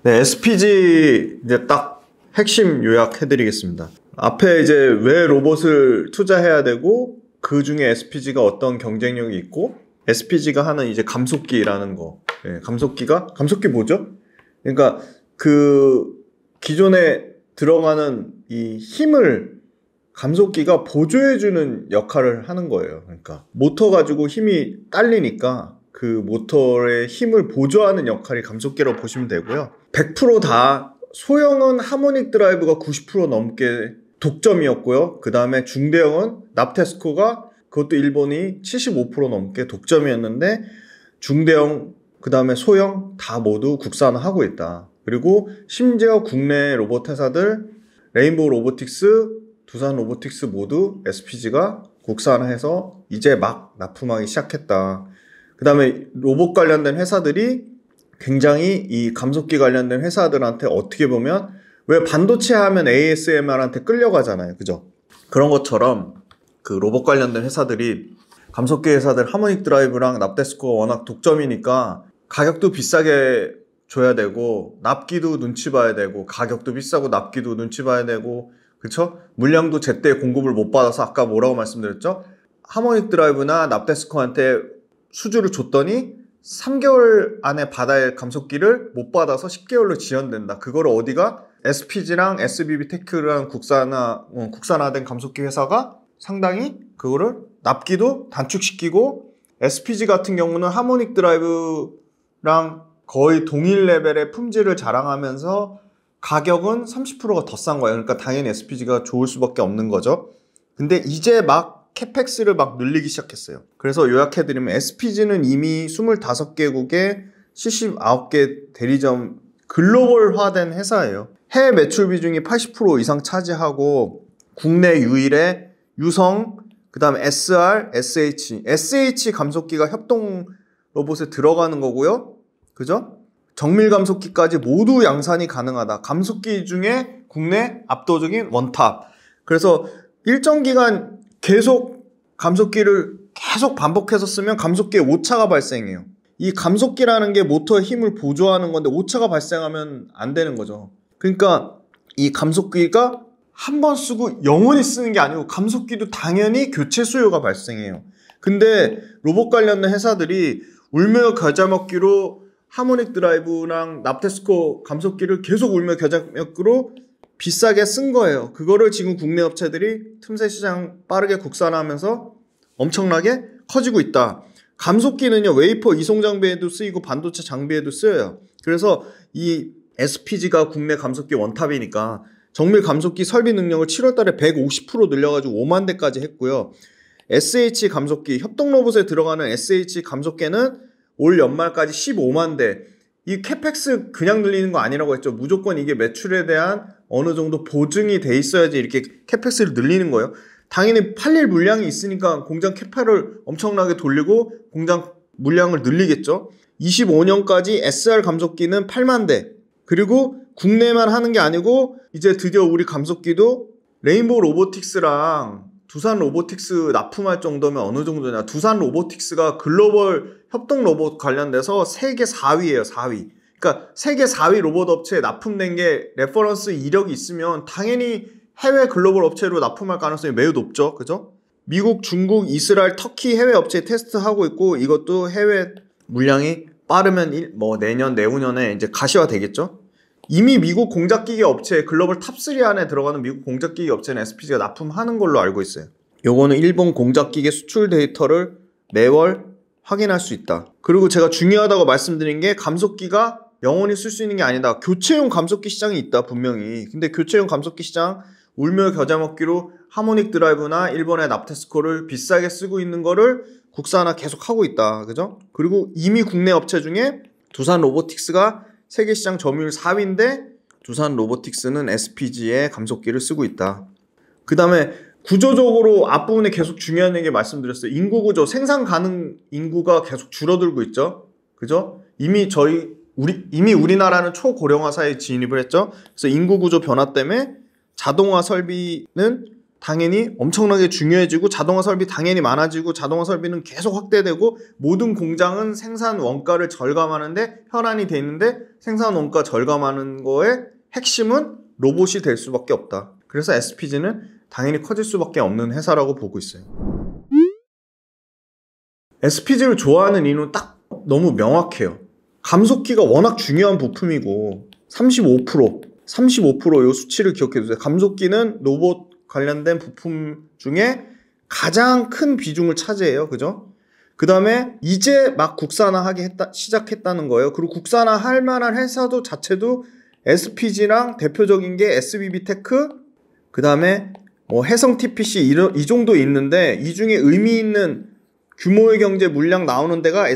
네, SPG 이제 딱 핵심 요약해드리겠습니다. 앞에 이제 왜 로봇을 투자해야 되고 그 중에 SPG가 어떤 경쟁력이 있고 SPG가 하는 이제 감속기라는 거. 네, 감속기 뭐죠? 그러니까 그 기존에 들어가는 이 힘을 감속기가 보조해주는 역할을 하는 거예요. 그러니까 모터 가지고 힘이 딸리니까 그 모터의 힘을 보조하는 역할이 감속기라고 보시면 되고요. 100% 소형은 하모닉 드라이브가 90% 넘게 독점이었고요. 그 다음에 중대형은 납테스코가 그것도 일본이 75% 넘게 독점이었는데 중대형 그 다음에 소형 다 모두 국산화하고 있다. 그리고 심지어 국내 로봇 회사들 레인보우 로보틱스, 두산 로보틱스 모두 SPG가 국산화해서 이제 막 납품하기 시작했다. 그 다음에 로봇 관련된 회사들이 굉장히 이 감속기 관련된 회사들한테 어떻게 보면 왜 반도체 하면 ASMR한테 끌려가잖아요. 그죠? 그런 것처럼 그 로봇 관련된 회사들이 감속기 회사들 하모닉 드라이브랑 납테스코가 워낙 독점이니까 가격도 비싸게 줘야 되고 납기도 눈치 봐야 되고 가격도 비싸고 납기도 눈치 봐야 되고 그쵸? 물량도 제때 공급을 못 받아서 아까 뭐라고 말씀드렸죠? 하모닉 드라이브나 납테스코한테 수주를 줬더니 3개월 안에 받아야 할 감속기를 못 받아서 10개월로 지연된다. 그거를 어디가? SPG랑 SBB테크랑 국산화된 감속기 회사가 상당히 그거를 납기도 단축시키고 SPG 같은 경우는 하모닉 드라이브랑 거의 동일 레벨의 품질을 자랑하면서 가격은 30%가 더 싼 거예요. 그러니까 당연히 SPG가 좋을 수밖에 없는 거죠. 근데 이제 막 캐펙스를 막 늘리기 시작했어요. 그래서 요약해드리면 SPG는 이미 25개국에 79개 대리점 글로벌화된 회사예요. 해외 매출 비중이 80% 이상 차지하고 국내 유일의 유성, 그 다음에 SR, SH 감속기가 협동 로봇에 들어가는 거고요. 그죠? 정밀 감속기까지 모두 양산이 가능하다. 감속기 중에 국내 압도적인 원탑. 그래서 일정 기간 계속 감속기를 계속 반복해서 쓰면 감속기에 오차가 발생해요. 이 감속기라는 게 모터의 힘을 보조하는 건데 오차가 발생하면 안 되는 거죠. 그러니까 이 감속기가 한 번 쓰고 영원히 쓰는 게 아니고 감속기도 당연히 교체 수요가 발생해요. 근데 로봇 관련된 회사들이 울며 겨자 먹기로 하모닉 드라이브랑 납테스코 감속기를 계속 울며 겨자 먹기로 비싸게 쓴 거예요. 그거를 지금 국내 업체들이 틈새 시장 빠르게 국산화하면서 엄청나게 커지고 있다. 감속기는요, 웨이퍼 이송 장비에도 쓰이고 반도체 장비에도 쓰여요. 그래서 이 SPG가 국내 감속기 원탑이니까 정밀 감속기 설비 능력을 7월 달에 150% 늘려가지고 5만 대까지 했고요. SH 감속기, 협동 로봇에 들어가는 SH 감속기는 올 연말까지 15만 대. 이 캐펙스 그냥 늘리는 거 아니라고 했죠. 무조건 이게 매출에 대한 어느 정도 보증이 돼 있어야지 이렇게 캐펙스를 늘리는 거예요. 당연히 팔릴 물량이 있으니까 공장 캐파를 엄청나게 돌리고 공장 물량을 늘리겠죠. 25년까지 SR 감속기는 8만 대. 그리고 국내만 하는 게 아니고 이제 드디어 우리 감속기도 레인보우 로보틱스랑 두산 로보틱스 납품할 정도면 어느 정도냐. 두산 로보틱스가 글로벌 협동 로봇 관련돼서 세계 4위예요. 4위. 그러니까 세계 4위 로봇 업체에 납품된 게 레퍼런스 이력이 있으면 당연히 해외 글로벌 업체로 납품할 가능성이 매우 높죠. 그죠? 미국, 중국, 이스라엘, 터키 해외 업체에 테스트하고 있고 이것도 해외 물량이 빠르면 내년, 내후년에 이제 가시화 되겠죠? 이미 미국 공작기계 업체 글로벌 탑3 안에 들어가는 미국 공작기계 업체는 SPG가 납품하는 걸로 알고 있어요. 요거는 일본 공작기계 수출 데이터를 매월 확인할 수 있다. 그리고 제가 중요하다고 말씀드린 게 감속기가 영원히 쓸 수 있는 게 아니다. 교체용 감속기 시장이 있다 분명히. 근데 교체용 감속기 시장 울며 겨자 먹기로 하모닉 드라이브나 일본의 납테스코를 비싸게 쓰고 있는 거를 국산화 계속 하고 있다. 그죠? 그리고 이미 국내 업체 중에 두산 로보틱스가 세계 시장 점유율 4위인데 두산 로보틱스는 SPG의 감속기를 쓰고 있다. 그 다음에 구조적으로 앞부분에 계속 중요한 얘기 말씀드렸어요. 인구 구조, 생산 가능 인구가 계속 줄어들고 있죠. 그죠? 이미 우리나라는 초고령화 사회에 진입을 했죠. 그래서 인구 구조 변화 때문에 자동화 설비는 당연히 엄청나게 중요해지고 자동화 설비 당연히 많아지고 자동화 설비는 계속 확대되고 모든 공장은 생산 원가를 절감하는데 혈안이 돼 있는데 생산 원가 절감하는 거의 핵심은 로봇이 될 수밖에 없다. 그래서 SPG는 당연히 커질 수밖에 없는 회사라고 보고 있어요. SPG를 좋아하는 이유는 딱 너무 명확해요. 감속기가 워낙 중요한 부품이고 35% 이 수치를 기억해 두세요. 감속기는 로봇 관련된 부품 중에 가장 큰 비중을 차지해요. 그죠? 그 다음에 이제 막 국산화하기 시작했다는 거예요. 그리고 국산화할 만한 회사도 자체도 SPG랑 대표적인 게 SBB테크, 그 다음에 뭐 해성 TPC 이 정도 있는데 이 중에 의미 있는 규모의 경제 물량 나오는 데가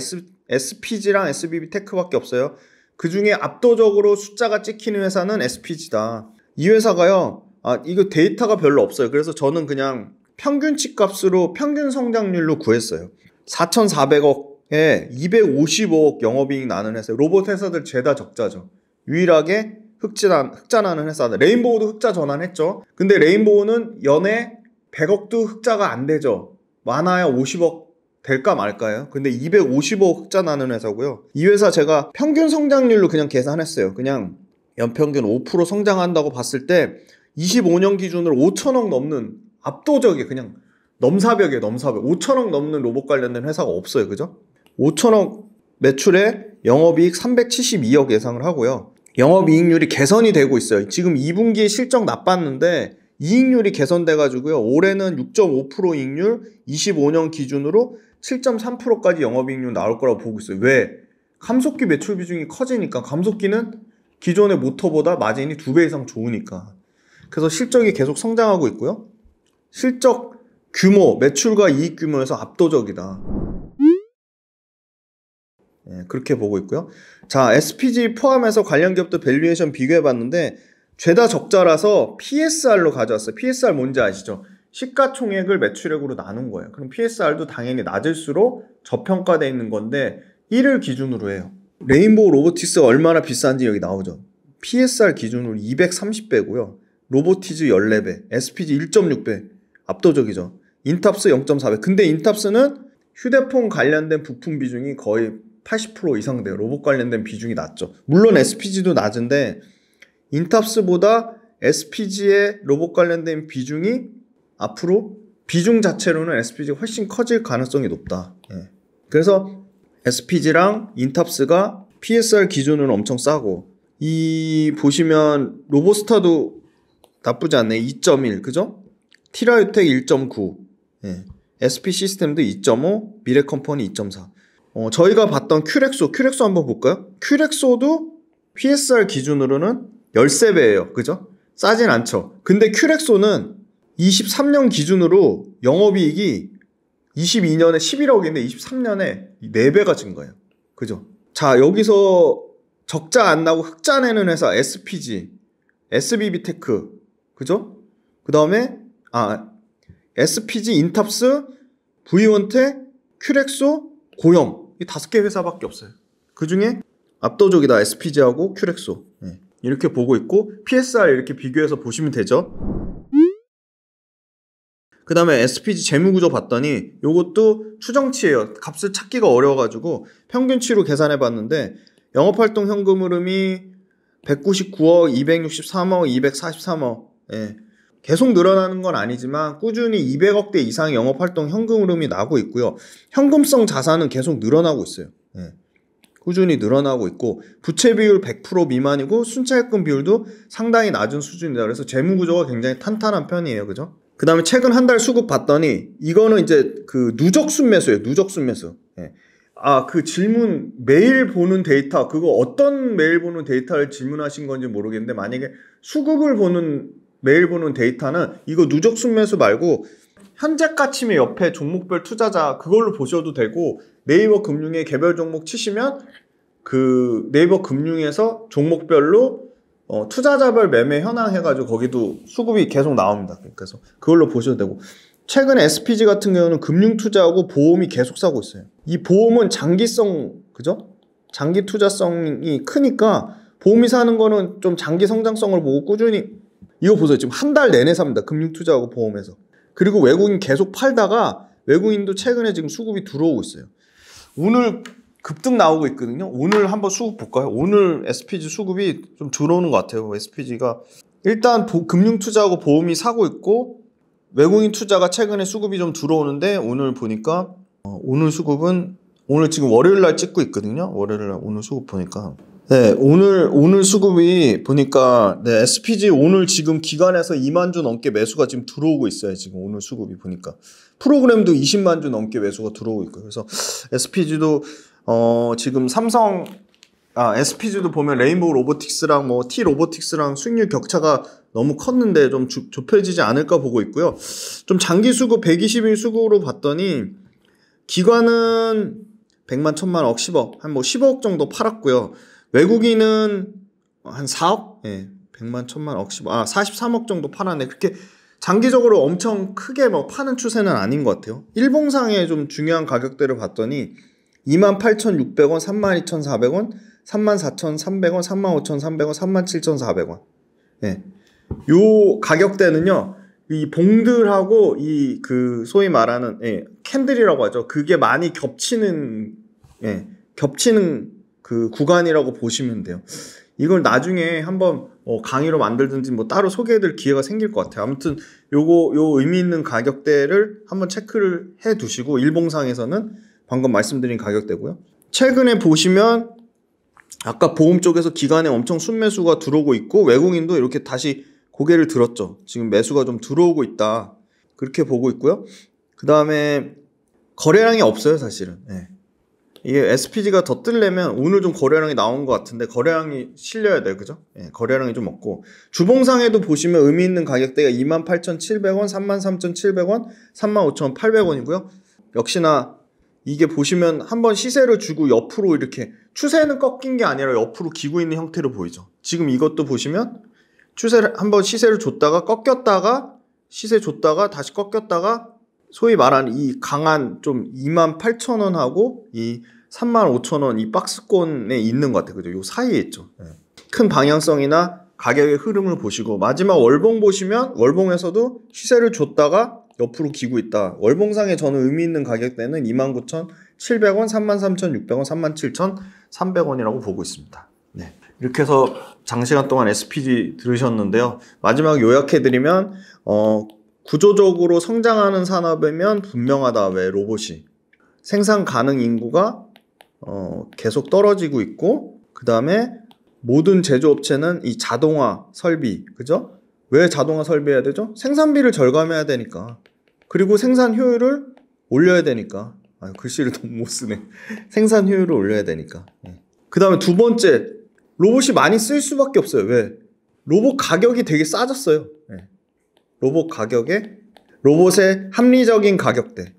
SPG랑 SBB테크밖에 없어요. 그 중에 압도적으로 숫자가 찍히는 회사는 SPG다. 이 회사가요, 이거 데이터가 별로 없어요. 그래서 저는 그냥 평균치 값으로 평균 성장률로 구했어요. 4,400억에 255억 영업이익 나는 회사. 로봇 회사들 죄다 적자죠. 유일하게 흑자 나는 회사다. 레인보우도 흑자 전환했죠. 근데 레인보우는 연에 100억도 흑자가 안 되죠. 많아야 50억 될까 말까요? 근데 255억 흑자 나는 회사고요. 이 회사 제가 평균 성장률로 그냥 계산했어요. 그냥 연평균 5% 성장한다고 봤을 때 25년 기준으로 5천억 넘는 압도적이 그냥 넘사벽이에요. 넘사벽. 5천억 넘는 로봇 관련된 회사가 없어요. 그죠? 5천억 매출에 영업이익 372억 예상을 하고요. 영업이익률이 개선이 되고 있어요. 지금 2분기에 실적 나빴는데 이익률이 개선돼가지고요. 올해는 6.5% 이익률, 25년 기준으로 7.3%까지 영업이익률 나올 거라고 보고 있어요. 왜? 감속기 매출 비중이 커지니까. 감속기는 기존의 모터보다 마진이 2배 이상 좋으니까. 그래서 실적이 계속 성장하고 있고요. 실적 규모, 매출과 이익 규모에서 압도적이다. 네, 그렇게 보고 있고요. 자, SPG 포함해서 관련 기업들 밸류에이션 비교해봤는데 죄다 적자라서 PSR로 가져왔어요. PSR 뭔지 아시죠? 시가총액을 매출액으로 나눈 거예요. 그럼 PSR도 당연히 낮을수록 저평가되어 있는 건데 1을 기준으로 해요. 레인보우 로보틱스가 얼마나 비싼지 여기 나오죠. PSR 기준으로 230배고요. 로보티즈 14배, SPG 1.6배. 압도적이죠. 인탑스 0.4배. 근데 인탑스는 휴대폰 관련된 부품 비중이 거의 80% 이상 돼요. 로봇 관련된 비중이 낮죠. 물론 SPG도 낮은데 인탑스보다 SPG의 로봇 관련된 비중이 앞으로 비중 자체로는 SPG가 훨씬 커질 가능성이 높다. 예. 그래서 SPG랑 인탑스가 PSR 기준으로는 엄청 싸고 이 보시면 로보스타도 나쁘지 않네. 2.1 그죠? 티라유텍 1.9 예. SP 시스템도 2.5 미래컴퍼니 2.4 저희가 봤던 큐렉소 한번 볼까요? 큐렉소도 PSR 기준으로는 13배예요. 그죠? 싸진 않죠. 근데 큐렉소는 23년 기준으로 영업이익이 22년에 11억인데 23년에 4배가 진 거예요. 그죠? 자, 여기서 적자 안 나고 흑자 내는 회사 SPG, SBB테크, 그죠? 그 다음에 SPG, 인탑스, V원텍, 큐렉소, 고영 이 5개 회사밖에 없어요. 그 중에 압도적이다 SPG하고 큐렉소 이렇게 보고 있고 PSR 이렇게 비교해서 보시면 되죠. 그 다음에 SPG 재무구조 봤더니 요것도 추정치예요. 값을 찾기가 어려워가지고 평균치로 계산해 봤는데 영업활동 현금 흐름이 199억, 263억, 243억 계속 늘어나는 건 아니지만 꾸준히 200억대 이상의 영업활동 현금 흐름이 나고 있고요. 현금성 자산은 계속 늘어나고 있어요. 꾸준히 늘어나고 있고 부채 비율 100% 미만이고 순차입금 비율도 상당히 낮은 수준이다. 그래서 재무구조가 굉장히 탄탄한 편이에요. 그죠? 그 다음에 최근 한 달 수급 봤더니 이거는 이제 그 누적 순매수예요. 누적 순매수. 그 질문 매일 보는 데이터 그거 어떤 매일 보는 데이터를 질문하신 건지 모르겠는데 만약에 수급을 매일 보는 데이터는 이거 누적 순매수 말고 현재 가치매 옆에 종목별 투자자 그걸로 보셔도 되고 네이버 금융의 개별 종목 치시면 그 네이버 금융에서 종목별로 투자자별 매매 현황 해가지고 거기도 수급이 계속 나옵니다. 그래서 그걸로 보셔도 되고 최근에 SPG 같은 경우는 금융 투자하고 보험이 계속 사고 있어요. 이 보험은 장기성 그죠? 장기 투자성이 크니까 보험이 사는 거는 좀 장기 성장성을 보고 꾸준히 이거 보세요. 지금 한 달 내내 삽니다. 금융투자하고 보험에서. 그리고 외국인 계속 팔다가 외국인도 최근에 지금 수급이 들어오고 있어요. 오늘 급등 나오고 있거든요. 오늘 한번 수급 볼까요? 오늘 SPG 수급이 좀 들어오는 것 같아요. SPG가 일단 금융투자하고 보험이 사고 있고 외국인 투자가 최근에 수급이 좀 들어오는데 오늘 보니까 오늘 수급은 오늘 지금 월요일날 찍고 있거든요. 월요일날 오늘 수급 보니까 네, 오늘 수급이 보니까 네, SPG 오늘 지금 기관에서 2만 주 넘게 매수가 지금 들어오고 있어요. 지금 오늘 수급이 보니까 프로그램도 20만 주 넘게 매수가 들어오고 있고요. 그래서 SPG도 지금 SPG도 보면 레인보우 로보틱스랑 뭐 T 로보틱스랑 수익률 격차가 너무 컸는데 좀 좁혀지지 않을까 보고 있고요. 좀 장기 수급 120일 수급으로 봤더니 기관은 100만, 1000만, 억, 10억 한 뭐 15억 정도 팔았고요. 외국인은 한 4억? 예. 100만, 1000만, 억, 10억. 43억 정도 팔았네. 그렇게 장기적으로 엄청 크게 뭐 파는 추세는 아닌 것 같아요. 일봉상의 좀 중요한 가격대를 봤더니 28,600원, 32,400원, 34,300원, 35,300원, 37,400원. 예. 요 가격대는요. 이 봉들하고 이 소위 말하는 캔들이라고 하죠. 그게 많이 겹치는 그 구간이라고 보시면 돼요. 이걸 나중에 한번 강의로 만들든지 뭐 따로 소개해드릴 기회가 생길 것 같아요. 아무튼 요 의미 있는 가격대를 한번 체크를 해 두시고 일봉상에서는 방금 말씀드린 가격대고요. 최근에 보시면 아까 보험 쪽에서 기관에 엄청 순매수가 들어오고 있고 외국인도 이렇게 다시 고개를 들었죠. 지금 매수가 좀 들어오고 있다. 그렇게 보고 있고요. 그 다음에 거래량이 없어요, 사실은. 네. 이게 SPG가 더 뜨려면 오늘 좀 거래량이 나온 것 같은데 거래량이 실려야 돼요. 그죠? 네, 거래량이 좀 없고 주봉상에도 보시면 의미 있는 가격대가 28,700원, 33,700원, 35,800원이고요. 역시나 이게 보시면 한번 시세를 주고 옆으로 이렇게 추세는 꺾인 게 아니라 옆으로 기고 있는 형태로 보이죠. 지금 이것도 보시면 추세를 한번 시세를 줬다가 꺾였다가 시세 줬다가 다시 꺾였다가 소위 말하는 이 강한 좀 28,000원하고 이 35,000원 이 박스권에 있는 것 같아요. 그죠? 요 사이에 있죠. 네. 큰 방향성이나 가격의 흐름을 보시고 마지막 월봉 보시면 월봉에서도 시세를 줬다가 옆으로 기고 있다. 월봉상에 저는 의미 있는 가격대는 29,700원, 33,600원, 37,300원이라고 보고 있습니다. 네. 이렇게 해서 장시간 동안 SPG 들으셨는데요. 마지막 요약해드리면 구조적으로 성장하는 산업이면 분명하다. 왜 로봇이 생산 가능 인구가 계속 떨어지고 있고 그 다음에 모든 제조업체는 이 자동화 설비 그죠? 왜 자동화 설비해야 되죠? 생산비를 절감해야 되니까. 그리고 생산 효율을 올려야 되니까. 글씨를 너무 못 쓰네. 생산 효율을 올려야 되니까. 그 다음에 두 번째, 로봇이 많이 쓸 수밖에 없어요. 왜? 로봇 가격이 되게 싸졌어요. 로봇의 합리적인 가격대.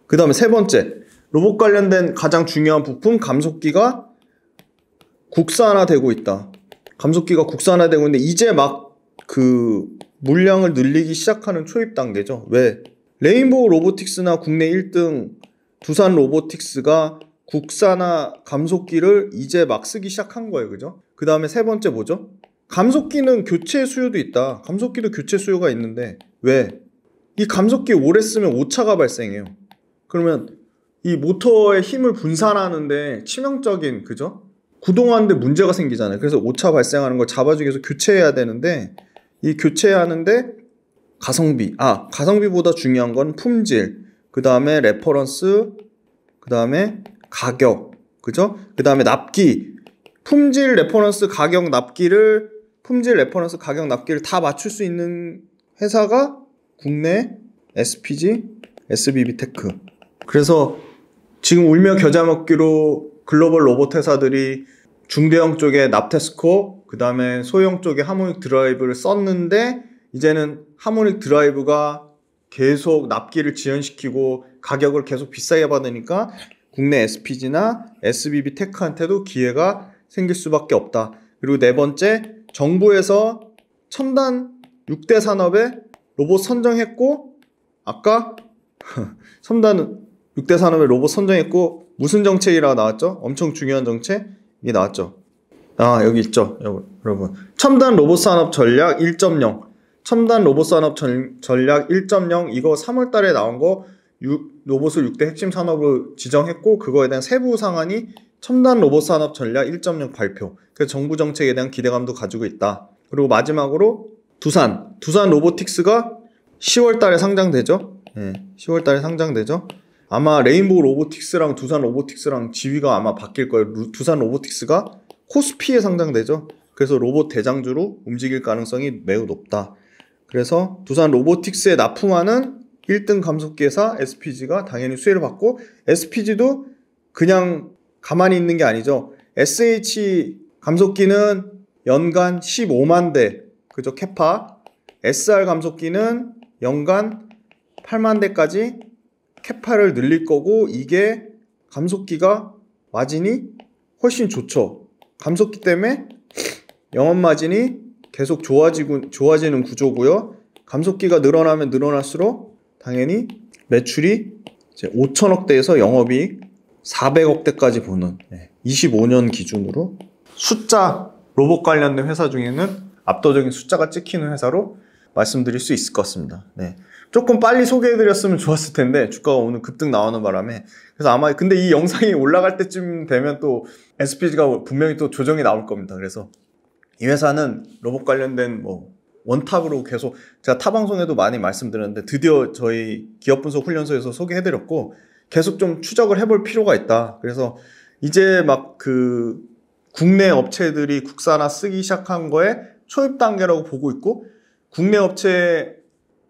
그 다음에 세 번째, 로봇 관련된 가장 중요한 부품 감속기가 국산화되고 있다. 감속기가 국산화되고 있는데 이제 막 물량을 늘리기 시작하는 초입 단계죠. 왜? 레인보우 로보틱스나 국내 1등 두산 로보틱스가 국산화 감속기를 이제 막 쓰기 시작한 거예요. 그죠? 그 다음에 세 번째 뭐죠? 감속기는 교체 수요도 있다. 감속기도 교체 수요가 있는데 왜? 이 감속기 오래 쓰면 오차가 발생해요. 그러면 이 모터의 힘을 분산하는데 치명적인 그죠? 구동하는데 문제가 생기잖아요. 그래서 오차 발생하는 걸 잡아주기 위해서 교체해야 되는데 이 교체하는데 가성비보다 중요한 건 품질, 그 다음에 레퍼런스, 그 다음에 가격, 그죠? 그 다음에 납기, 품질, 레퍼런스, 가격, 납기를 다 맞출 수 있는 회사가 국내 SPG, SBB테크. 그래서 지금 울며 겨자 먹기로 글로벌 로봇 회사들이 중대형 쪽에 납테스코, 그 다음에 소형 쪽에 하모닉 드라이브를 썼는데 이제는 하모닉 드라이브가 계속 납기를 지연시키고 가격을 계속 비싸게 받으니까 국내 SPG나 SBB테크한테도 기회가 생길 수밖에 없다. 그리고 네 번째, 정부에서 첨단 6대 산업에 로봇 선정했고 아까 첨단 6대 산업에 로봇 선정했고 무슨 정책이라고 나왔죠? 엄청 중요한 정책 이게 나왔죠. 여기 있죠. 여러분 첨단 로봇 산업 전략 1.0 첨단 로봇 산업 전략 1.0 이거 3월 달에 나온 거 로봇을 6대 핵심 산업으로 지정했고 그거에 대한 세부 상한이 첨단 로봇 산업 전략 1.0 발표. 그래서 정부 정책에 대한 기대감도 가지고 있다. 그리고 마지막으로 두산 로보틱스가 10월 달에 상장되죠. 10월 달에 상장되죠. 아마 레인보우 로보틱스랑 두산 로보틱스랑 지위가 아마 바뀔 거예요. 두산 로보틱스가 코스피에 상장되죠. 그래서 로봇 대장주로 움직일 가능성이 매우 높다. 그래서 두산 로보틱스에 납품하는 1등 감속기 회사 SPG가 당연히 수혜를 받고 SPG도 그냥 가만히 있는 게 아니죠. SH 감속기는 연간 15만 대 그죠 캐파. SR 감속기는 연간 8만 대까지 캐파를 늘릴 거고 이게 감속기가 마진이 훨씬 좋죠. 감속기 때문에 영업 마진이 계속 좋아지는 구조고요. 감속기가 늘어나면 늘어날수록 당연히 매출이 이제 5천억대에서 영업이익 400억대까지 보는 25년 기준으로 숫자 로봇 관련된 회사 중에는 압도적인 숫자가 찍히는 회사로 말씀드릴 수 있을 것 같습니다. 조금 빨리 소개해드렸으면 좋았을 텐데 주가가 오늘 급등 나오는 바람에 그래서 아마 근데 이 영상이 올라갈 때쯤 되면 또 SPG가 분명히 또 조정이 나올 겁니다. 그래서 이 회사는 로봇 관련된 원탑으로 계속 제가 타 방송에도 많이 말씀드렸는데 드디어 저희 기업 분석 훈련소에서 소개해드렸고 계속 좀 추적을 해볼 필요가 있다. 그래서 이제 막 그 국내 업체들이 국산화 쓰기 시작한 거에 초입 단계라고 보고 있고 국내 업체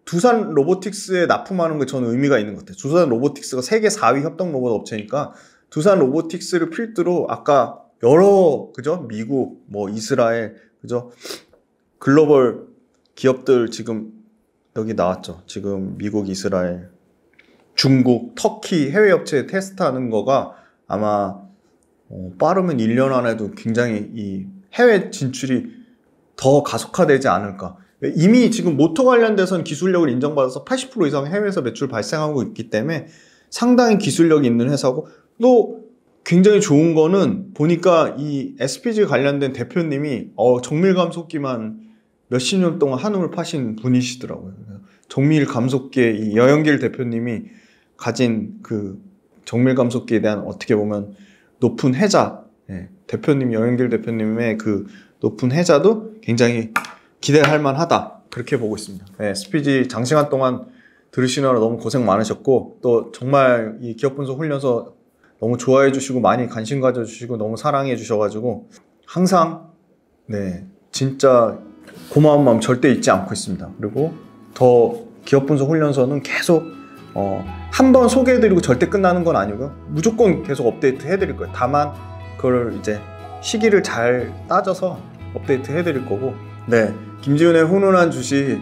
두산 로보틱스에 납품하는 게 저는 의미가 있는 것 같아요. 두산 로보틱스가 세계 4위 협동 로봇 업체니까 두산 로보틱스를 필두로 아까 여러 그죠 미국 이스라엘 그죠 글로벌 기업들 지금 여기 나왔죠. 지금 미국, 이스라엘, 중국, 터키 해외 업체 테스트하는 거가 아마 빠르면 1년 안에도 굉장히 이 해외 진출이 더 가속화되지 않을까. 이미 지금 모터 관련돼서는 기술력을 인정받아서 80% 이상 해외에서 매출 발생하고 있기 때문에 상당히 기술력이 있는 회사고 또 굉장히 좋은 거는 보니까 이 SPG 관련된 대표님이 정밀 감속기만 몇십 년 동안 한움을 파신 분이시더라고요. 정밀 감속기의 이 여영길 대표님이 가진 그 정밀 감속기에 대한 어떻게 보면 높은 혜자, 대표님 여영길 대표님의 그 높은 혜자도 굉장히 기대할 만하다. 그렇게 보고 있습니다. SPG 장시간 동안 들으시느라 너무 고생 많으셨고 또 정말 이 기업 분석 훈련소 너무 좋아해 주시고 많이 관심 가져 주시고 너무 사랑해 주셔가지고 항상 진짜 고마운 마음 절대 잊지 않고 있습니다. 그리고 더 기업 분석 훈련소는 계속 한 번 소개해드리고 절대 끝나는 건 아니고요. 무조건 계속 업데이트 해드릴 거예요. 다만 그걸 이제 시기를 잘 따져서 업데이트 해드릴 거고 김지훈의 훈훈한 주식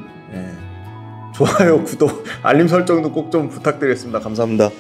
좋아요, 구독, 알림 설정도 꼭 좀 부탁드리겠습니다. 감사합니다.